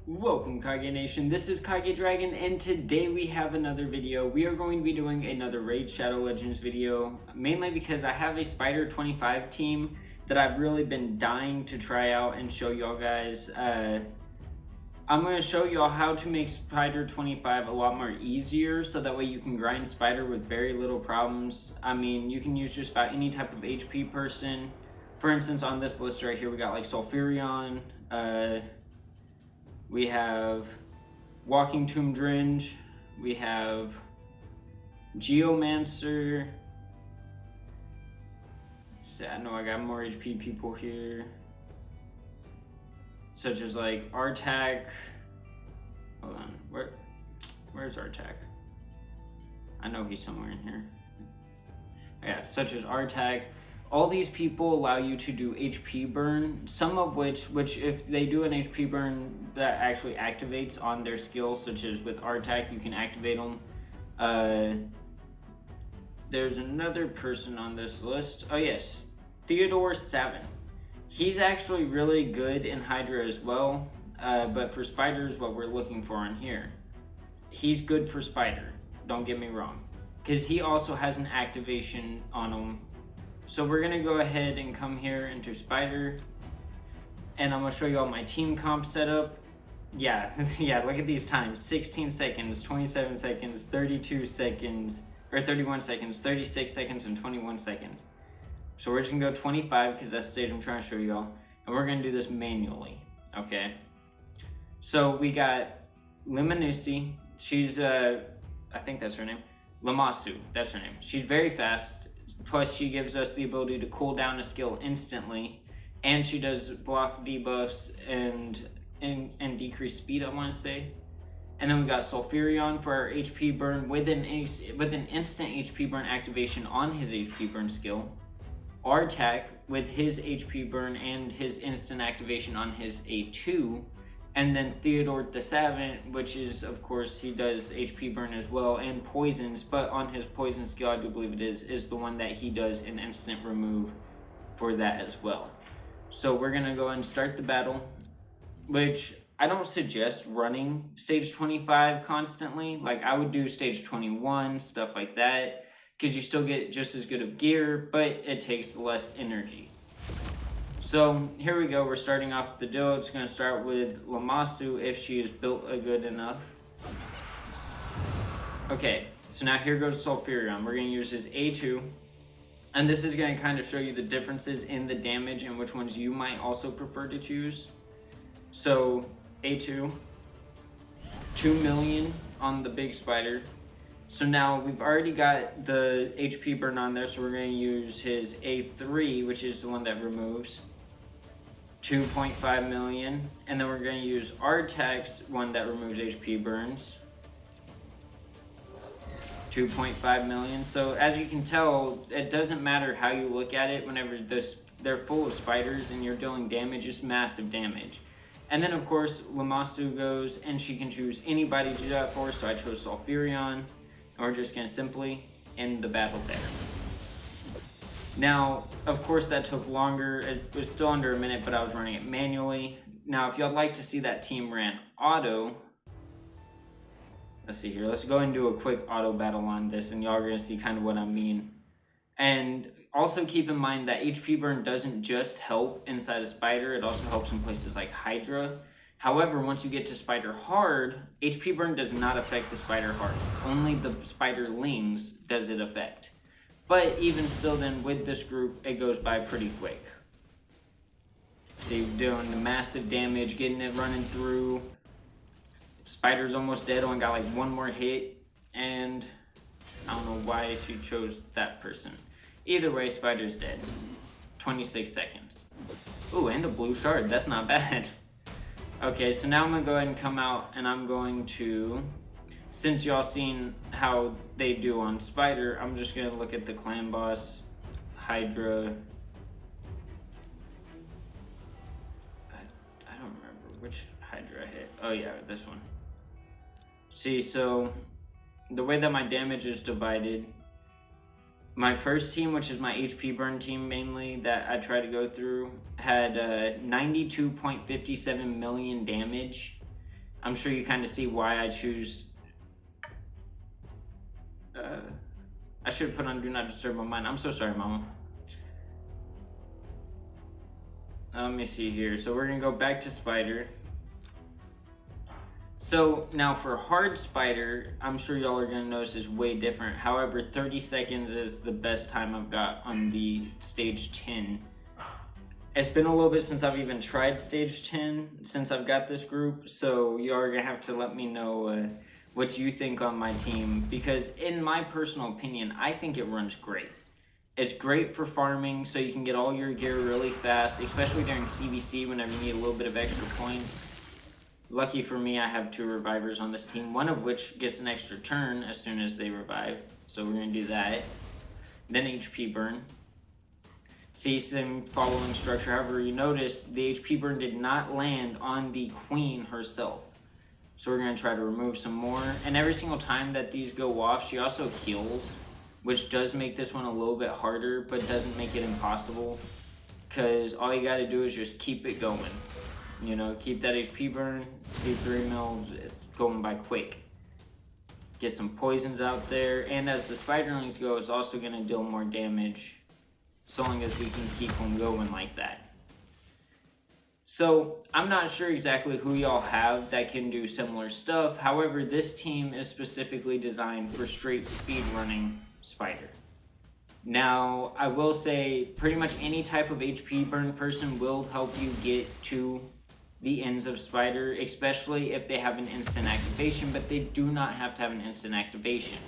Welcome Kage Nation, this is Kage Dragon and today we have another video. We are going to be doing another Raid Shadow Legends video, mainly because I have a Spider 25 team that I've really been dying to try out and show y'all guys. I'm going to show y'all how to make Spider 25 a lot more easier so that way you can grind Spider with very little problems. I mean, you can use just about any type of HP person. For instance, on this list right here, we got like Sulfurion, we have Walking Tomb Dringe, we have Geomancer. I know I got more HP people here, such as like Artak. Hold on, where's Artak? I know he's somewhere in here. Yeah, such as Artak. All these people allow you to do HP burn, some of which if they do an HP burn that actually activates on their skills, such as with Artak, you can activate them. There's another person on this list. Oh yes, Theodore 7. He's actually really good in Hydra as well, but for Spider is what we're looking for on here. He's good for Spider, don't get me wrong, because he also has an activation on him. So we're gonna go ahead and come here into Spider, and I'm gonna show you all my team comp setup. Yeah, yeah, look at these times: 16 seconds, 27 seconds, 32 seconds, or 31 seconds, 36 seconds, and 21 seconds. So we're just gonna go 25 because that's the stage I'm trying to show y'all, and we're gonna do this manually, okay? So we got Limanusi. She's, I think that's her name. Lammasu, that's her name. She's very fast. Plus, she gives us the ability to cool down a skill instantly, and she does block debuffs and decrease speed, I want to say. And then we got Sulfurion for our HP burn with an instant HP burn activation on his HP burn skill. Artak with his HP burn and his instant activation on his A2. And then Theodore the 7, which is, of course, he does HP burn as well and poisons, but on his poison skill, I do believe it is the one that he does an instant remove for that as well. So we're gonna go and start the battle, which I don't suggest running stage 25 constantly. Like, I would do stage 21, stuff like that, because you still get just as good of gear, but it takes less energy. So here we go, we're starting off the duo. It's going to start with Lammasu if she is built good enough. Okay, so now here goes Sulfurion. We're going to use his A2. And this is going to kind of show you the differences in the damage and which ones you might also prefer to choose. So A2, 2 million on the big spider. So now we've already got the HP burn on there, so we're going to use his A3, which is the one that removes. 2.5 million, and then we're going to use Artak's one that removes HP burns, 2.5 million. So as you can tell, it doesn't matter how you look at it. Whenever they're full of spiders and you're dealing damage, it's massive damage. And then of course Lammasu goes, and she can choose anybody to do that for, so I chose Sulfurion, and we're just going to simply end the battle there. Now, of course, that took longer. It was still under a minute, but I was running it manually. Now, if y'all like to see that team ran auto, let's see here. Let's go and do a quick auto battle on this, and y'all are going to see kind of what I mean. And also keep in mind that HP burn doesn't just help inside a spider. It also helps in places like Hydra. However, once you get to Spider Hard, HP burn does not affect the Spider Hard. Only the Spiderlings does it affect. But even still then, with this group, it goes by pretty quick. So you're doing the massive damage, getting it running through. Spider's almost dead, only got like one more hit. And I don't know why she chose that person. Either way, Spider's dead. 26 seconds. Ooh, and a blue shard, that's not bad. Okay, so now I'm gonna go ahead and come out, and I'm going to, since y'all seen how they do on Spider, I'm just gonna look at the clan boss, Hydra. I don't remember which Hydra I hit. Oh yeah, this one. See, so the way that my damage is divided, my first team, which is my HP burn team mainly, that I try to go through, had 92.57 million damage. I'm sure you kind of see why I choose. I should have put on Do Not Disturb on mine. I'm so sorry, Mama. Let me see here. So we're gonna go back to Spider. So now for hard Spider, I'm sure y'all are gonna notice is way different. However, 30 seconds is the best time I've got on the stage 10. It's been a little bit since I've even tried stage 10 since I've got this group, so you are gonna have to let me know what you think on my team, because in my personal opinion, I think it runs great. It's great for farming, so you can get all your gear really fast, especially during CBC whenever you need a little bit of extra points. Lucky for me, I have 2 revivers on this team, one of which gets an extra turn as soon as they revive, so we're gonna do that. Then HP burn. See, same following structure. However, you notice the HP burn did not land on the queen herself. So we're going to try to remove some more. And every single time that these go off, she also heals, which does make this one a little bit harder, but doesn't make it impossible. Because all you got to do is just keep it going. You know, keep that HP burn. See, 3 mils, it's going by quick. Get some poisons out there. And as the spiderlings go, it's also going to deal more damage, so long as we can keep them going like that. So I'm not sure exactly who y'all have that can do similar stuff. However, this team is specifically designed for straight speed running Spider. Now, I will say pretty much any type of HP burn person will help you get to the ends of Spider, especially if they have an instant activation, but they do not have to have an instant activation.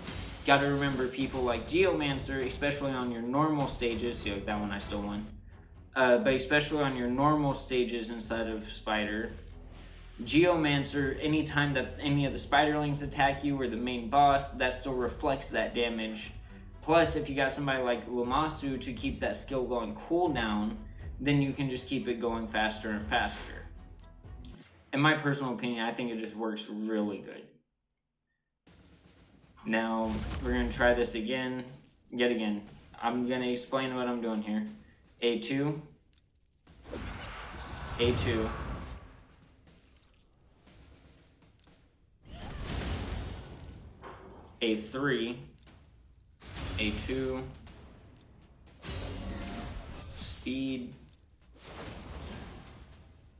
Gotta remember people like Geomancer, especially on your normal stages. See, like that one I still won. But especially on your normal stages inside of Spider, Geomancer, anytime that any of the Spiderlings attack you or the main boss, that still reflects that damage. Plus, if you got somebody like Lammasu to keep that skill going cooldown, then you can just keep it going faster and faster. In my personal opinion, I think it just works really good. Now, we're going to try this again, yet again. I'm going to explain what I'm doing here. A2, A2, A3, A2, speed,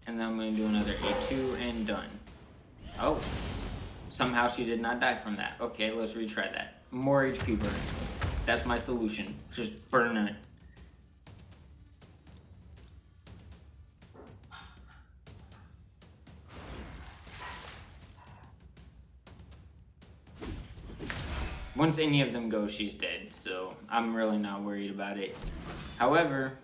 and then I'm going to do another A2 and done. Oh. Somehow she did not die from that. Okay, let's retry that. More HP burns. That's my solution. Just burn it. Once any of them go, she's dead, so I'm really not worried about it. However,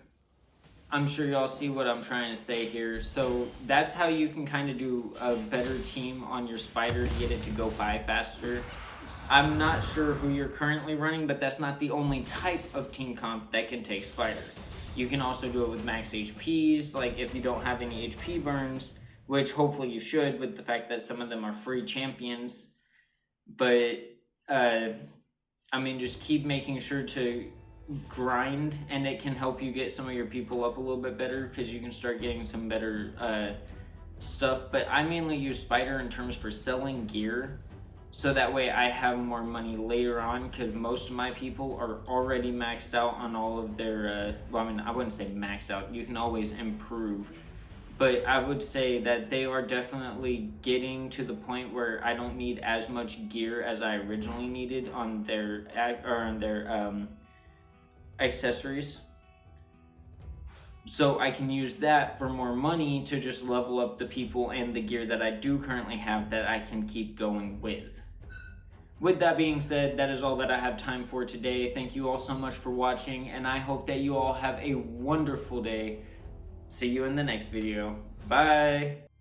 I'm sure y'all see what I'm trying to say here. So that's how you can kind of do a better team on your Spider to get it to go by faster. I'm not sure who you're currently running, but that's not the only type of team comp that can take Spider. You can also do it with max HPs, like if you don't have any HP burns, which hopefully you should with the fact that some of them are free champions. But, I mean, just keep making sure to grind, and it can help you get some of your people up a little bit better because you can start getting some better stuff. But I mainly use Spider in terms for selling gear, so that way I have more money later on, because most of my people are already maxed out on all of their well, I mean, I wouldn't say maxed out, you can always improve, but I would say that they are definitely getting to the point where I don't need as much gear as I originally needed on their accessories, so I can use that for more money to just level up the people and the gear that I do currently have that I can keep going with. With that being said, that is all that I have time for today. Thank you all so much for watching, and I hope that you all have a wonderful day. See you in the next video. Bye!